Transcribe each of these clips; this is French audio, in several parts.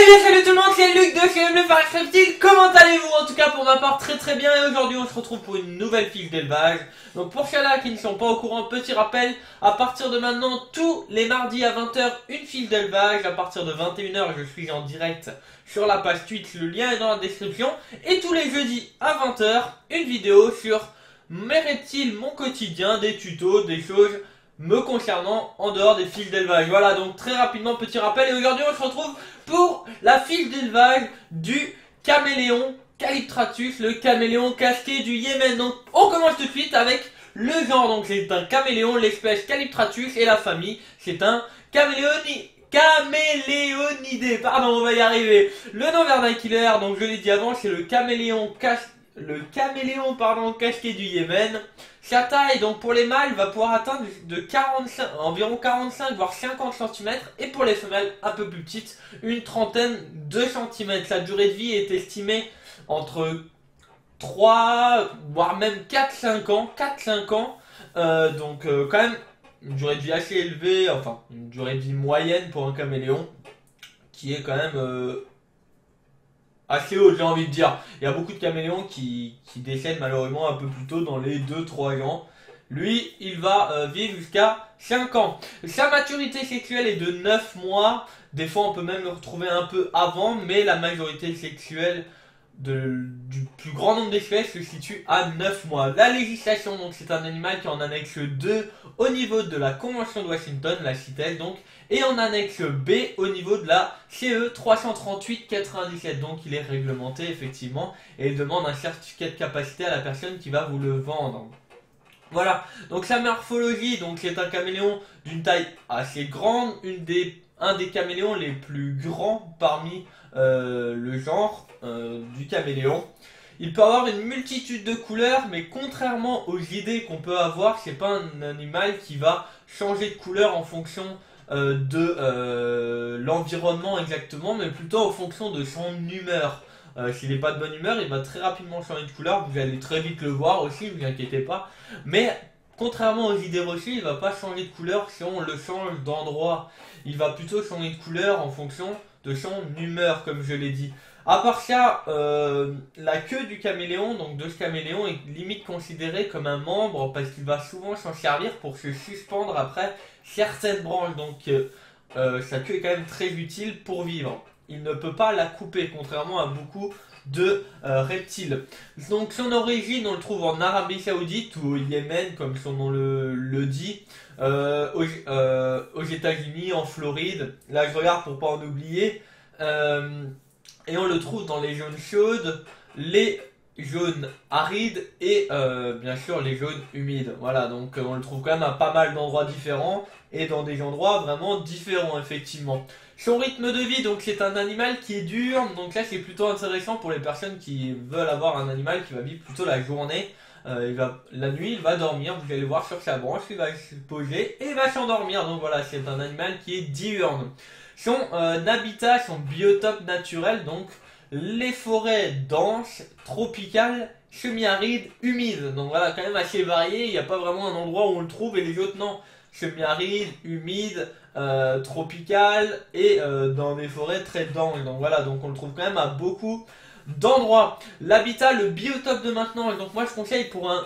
Salut tout le monde, c'est Luc de chez Le Pharix Reptile. Comment allez-vous? En tout cas pour ma part très bien, et aujourd'hui on se retrouve pour une nouvelle fiche d'élevage. Donc pour ceux-là qui ne sont pas au courant, petit rappel, à partir de maintenant, tous les mardis à 20 h, une fiche d'élevage. À partir de 21 h, je suis en direct sur la page Twitch, le lien est dans la description. Et tous les jeudis à 20 h, une vidéo sur mes reptiles, mon quotidien, des tutos, des choses me concernant en dehors des fiches d'élevage. Voilà, donc très rapidement, petit rappel. Et aujourd'hui on se retrouve pour la fiche d'élevage du caméléon Calyptratus, le caméléon casqué du Yémen. Donc on commence tout de suite avec le genre. Donc c'est un caméléon, l'espèce Calyptratus, et la famille, c'est un caméléonidé. Pardon, on va y arriver. Le nom vernaculaire, donc je l'ai dit avant, c'est le caméléon casqué du Yémen. Sa taille, donc pour les mâles, va pouvoir atteindre environ 45 voire 50 cm, et pour les femelles un peu plus petites, une trentaine de cm. Sa durée de vie est estimée entre 3 voire même 4-5 ans, donc quand même une durée de vie assez élevée, enfin une durée de vie moyenne pour un caméléon, qui est quand même assez haut, j'ai envie de dire. Il y a beaucoup de caméléons qui décèdent malheureusement un peu plus tôt, dans les 2-3 ans. Lui, il va vivre jusqu'à 5 ans. Sa maturité sexuelle est de 9 mois. Des fois, on peut même le retrouver un peu avant, mais la majorité sexuelle du plus grand nombre d'espèces se situe à 9 mois. La législation, donc c'est un animal qui est en annexe 2 au niveau de la Convention de Washington, la CITES donc, et en annexe B au niveau de la CE 338-97. Donc il est réglementé effectivement, et il demande un certificat de capacité à la personne qui va vous le vendre. Voilà, donc sa morphologie, donc c'est un caméléon d'une taille assez grande, un des caméléons les plus grands parmi le genre du caméléon. Il peut avoir une multitude de couleurs, mais contrairement aux idées qu'on peut avoir, c'est pas un animal qui va changer de couleur en fonction de l'environnement exactement, mais plutôt en fonction de son humeur. S'il n'est pas de bonne humeur, il va très rapidement changer de couleur. Vous allez très vite le voir aussi, ne vous inquiétez pas. Mais contrairement aux idées reçues, il ne va pas changer de couleur si on le change d'endroit. Il va plutôt changer de couleur en fonction de son humeur, comme je l'ai dit. À part ça, la queue du caméléon, donc de ce caméléon, est limite considérée comme un membre, parce qu'il va souvent s'en servir pour se suspendre après certaines branches. Donc sa queue est quand même très utile pour vivre. Il ne peut pas la couper, contrairement à beaucoup de reptiles. Donc son origine, on le trouve en Arabie Saoudite ou au Yémen, comme son nom le dit, aux États-Unis, en Floride. Là, je regarde pour pas en oublier. Et on le trouve dans les zones chaudes, les zones arides et bien sûr les zones humides. Voilà, donc on le trouve quand même à pas mal d'endroits différents et dans des endroits vraiment différents effectivement. Son rythme de vie, donc c'est un animal qui est dur, donc là c'est plutôt intéressant pour les personnes qui veulent avoir un animal qui va vivre plutôt la journée. La nuit il va dormir, vous allez voir sur sa branche, il va se poser et il va s'endormir. Donc voilà, c'est un animal qui est diurne. Son habitat, son biotope naturel, donc les forêts denses, tropicales, semi-arides, humides. Donc voilà, quand même assez varié, il n'y a pas vraiment un endroit où on le trouve et les autres non. Semi-arides, humides, tropicales et dans des forêts très denses. Donc voilà, donc on le trouve quand même à beaucoup d'endroits. L'habitat, le biotope de maintenance, donc moi je conseille pour un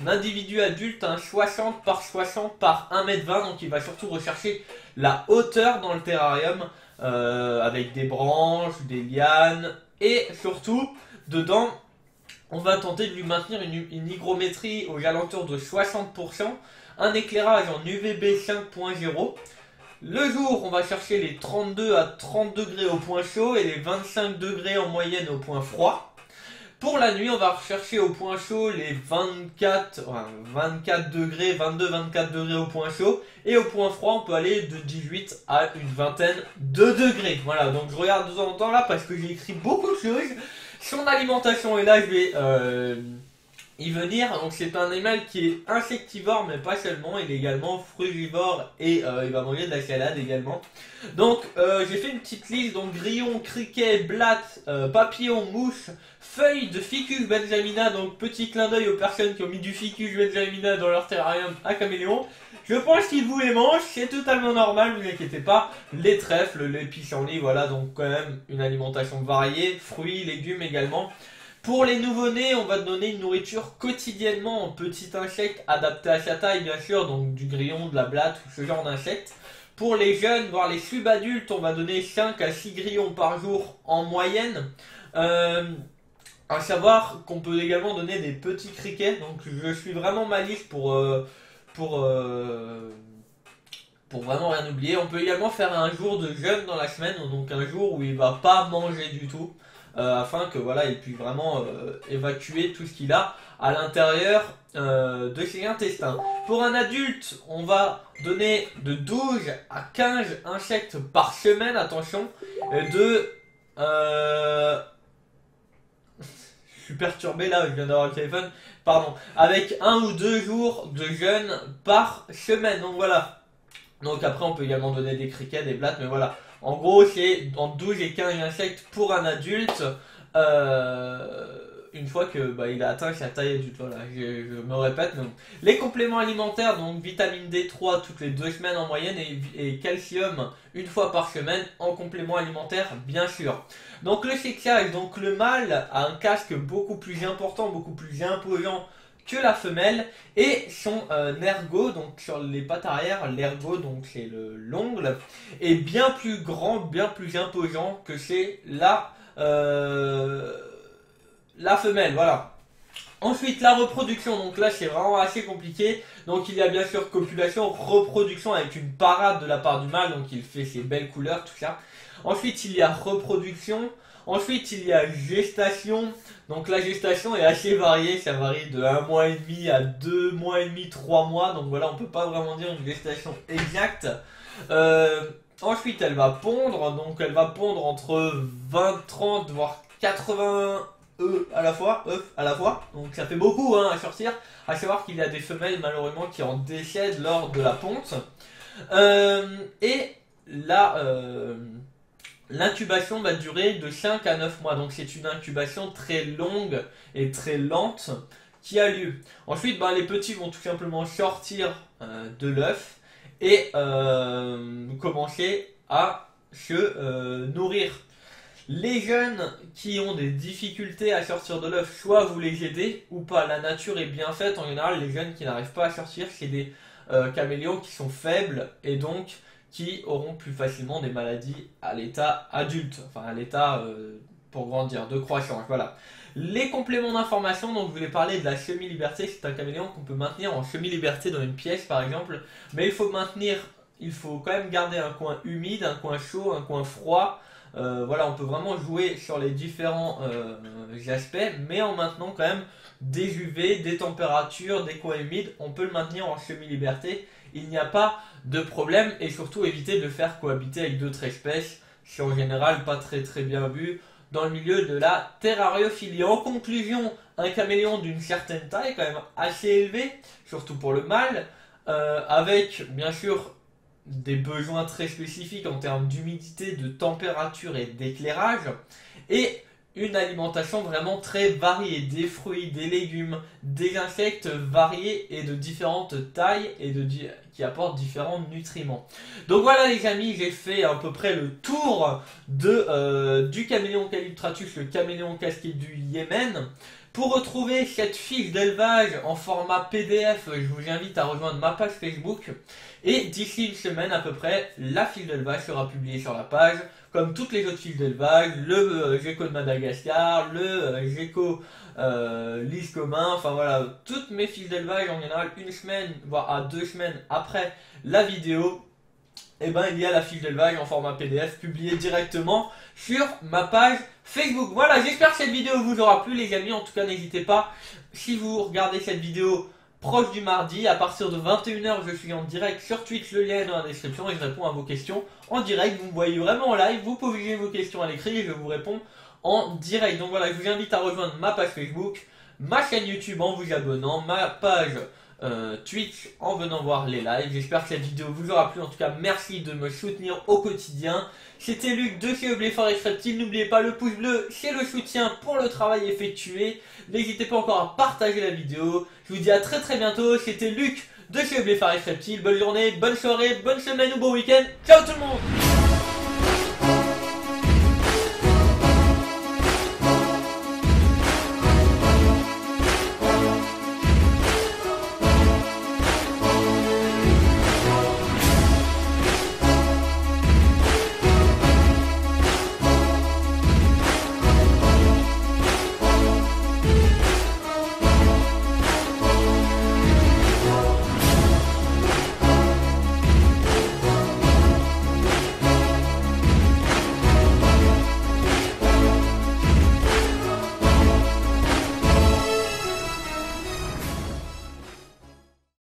individu adulte, un 60 par 60 par 1,20 m, donc il va surtout rechercher la hauteur dans le terrarium, avec des branches, des lianes, et surtout dedans on va tenter de lui maintenir une hygrométrie aux alentours de 60%, un éclairage en UVB 5.0. Le jour, on va chercher les 32 à 30 degrés au point chaud et les 25 degrés en moyenne au point froid. Pour la nuit, on va rechercher au point chaud les 24 degrés, 22-24 degrés au point chaud. Et au point froid, on peut aller de 18 à une vingtaine de degrés. Voilà, donc je regarde de temps en temps là parce que j'ai écrit beaucoup de choses. Son alimentation, et là je vais y venir. Donc c'est un animal qui est insectivore mais pas seulement, il est également frugivore et il va manger de la salade également. Donc j'ai fait une petite liste, donc grillons, criquets, blattes, papillons, mouches, feuilles de ficus benjamina, donc petit clin d'œil aux personnes qui ont mis du ficus benjamina dans leur terrarium à caméléon. Je pense qu'ils vous les mangent, c'est totalement normal, ne vous inquiétez pas. Les trèfles, les pissenlits, voilà, donc quand même une alimentation variée, fruits, légumes également. Pour les nouveau-nés, on va donner une nourriture quotidiennement en petits insectes adaptés à sa taille, bien sûr, donc du grillon, de la blatte ou ce genre d'insectes. Pour les jeunes, voire les subadultes, on va donner 5 à 6 grillons par jour en moyenne. À savoir qu'on peut également donner des petits criquets, donc je suis vraiment ma liste pour vraiment rien oublier. On peut également faire un jour de jeûne dans la semaine, donc un jour où il va pas manger du tout. Afin que voilà, il puisse vraiment évacuer tout ce qu'il a à l'intérieur de ses intestins. Pour un adulte, on va donner de 12 à 15 insectes par semaine, attention, je suis perturbé là, je viens d'avoir le téléphone, pardon, avec 1 ou 2 jours de jeûne par semaine, donc voilà. Donc après on peut également donner des criquets, des blattes, mais voilà. En gros, c'est entre 12 et 15 insectes pour un adulte, une fois que il a atteint sa taille adulte. Voilà, je me répète, mais bon. Les compléments alimentaires, donc vitamine D3 toutes les 2 semaines en moyenne et calcium une fois par semaine en complément alimentaire, bien sûr. Donc le sexage, donc le mâle a un casque beaucoup plus important, beaucoup plus imposant que la femelle, et son ergot, donc sur les pattes arrière, l'ergot, donc c'est l'ongle, est bien plus grand, bien plus imposant que c'est la femelle, voilà. Ensuite, la reproduction, donc là c'est vraiment assez compliqué. Donc il y a bien sûr copulation, reproduction avec une parade de la part du mâle, donc il fait ses belles couleurs, tout ça. Ensuite il y a reproduction. Ensuite il y a gestation. Donc la gestation est assez variée, ça varie de 1 mois et demi à 2 mois et demi, 3 mois. Donc voilà, on peut pas vraiment dire une gestation exacte. Ensuite elle va pondre, donc elle va pondre entre 20, 30 voire 80 œufs à la fois, donc ça fait beaucoup hein, à sortir. À savoir qu'il y a des femelles malheureusement qui en décèdent lors de la ponte. Et là, l'incubation va durer de 5 à 9 mois, donc c'est une incubation très longue et très lente qui a lieu. Ensuite, les petits vont tout simplement sortir de l'œuf et commencer à se nourrir. Les jeunes qui ont des difficultés à sortir de l'œuf, soit vous les aidez ou pas. La nature est bien faite. En général, les jeunes qui n'arrivent pas à sortir, c'est des caméléons qui sont faibles et donc qui auront plus facilement des maladies à l'état adulte, enfin à l'état pour grandir, de croissance. Voilà. Les compléments d'information, donc je voulais parler de la semi-liberté. C'est un caméléon qu'on peut maintenir en semi-liberté dans une pièce par exemple, mais il faut quand même garder un coin humide, un coin chaud, un coin froid. Voilà, on peut vraiment jouer sur les différents aspects, mais en maintenant quand même des UV, des températures, des coins humides, on peut le maintenir en semi-liberté, il n'y a pas de problème, et surtout éviter de le faire cohabiter avec d'autres espèces, c'est en général pas très bien vu dans le milieu de la terrariophilie. En conclusion, un caméléon d'une certaine taille, quand même assez élevé, surtout pour le mâle, avec bien sûr des besoins très spécifiques en termes d'humidité, de température et d'éclairage, et une alimentation vraiment très variée, des fruits, des légumes, des insectes variés et de différentes tailles et qui apportent différents nutriments. Donc voilà les amis, j'ai fait à peu près le tour du caméléon Calyptratus, le caméléon casqué du Yémen. Pour retrouver cette fiche d'élevage en format PDF, je vous invite à rejoindre ma page Facebook. Et d'ici une semaine à peu près, la fiche d'élevage sera publiée sur la page, comme toutes les autres fiches d'élevage, le gecko de Madagascar, le gecko lys commun, enfin voilà, toutes mes fiches d'élevage en général, une semaine, voire à 2 semaines après la vidéo, et il y a la fiche d'élevage en format PDF publiée directement sur ma page Facebook. Voilà, j'espère que cette vidéo vous aura plu les amis, en tout cas n'hésitez pas, si vous regardez cette vidéo proche du mardi, à partir de 21 h je suis en direct sur Twitch, le lien est dans la description et je réponds à vos questions en direct. Vous me voyez vraiment en live, vous posez vos questions à l'écrit et je vous réponds en direct. Donc voilà, je vous invite à rejoindre ma page Facebook. ma chaîne YouTube en vous abonnant, ma page Twitch en venant voir les lives. J'espère que cette vidéo vous aura plu. En tout cas, merci de me soutenir au quotidien. C'était Luc de chez Forex Reptile. N'oubliez pas, le pouce bleu, c'est le soutien pour le travail effectué. N'hésitez pas encore à partager la vidéo. Je vous dis à très bientôt. C'était Luc de chez Forex Reptile. Bonne journée, bonne soirée, bonne semaine ou bon week-end. Ciao tout le monde!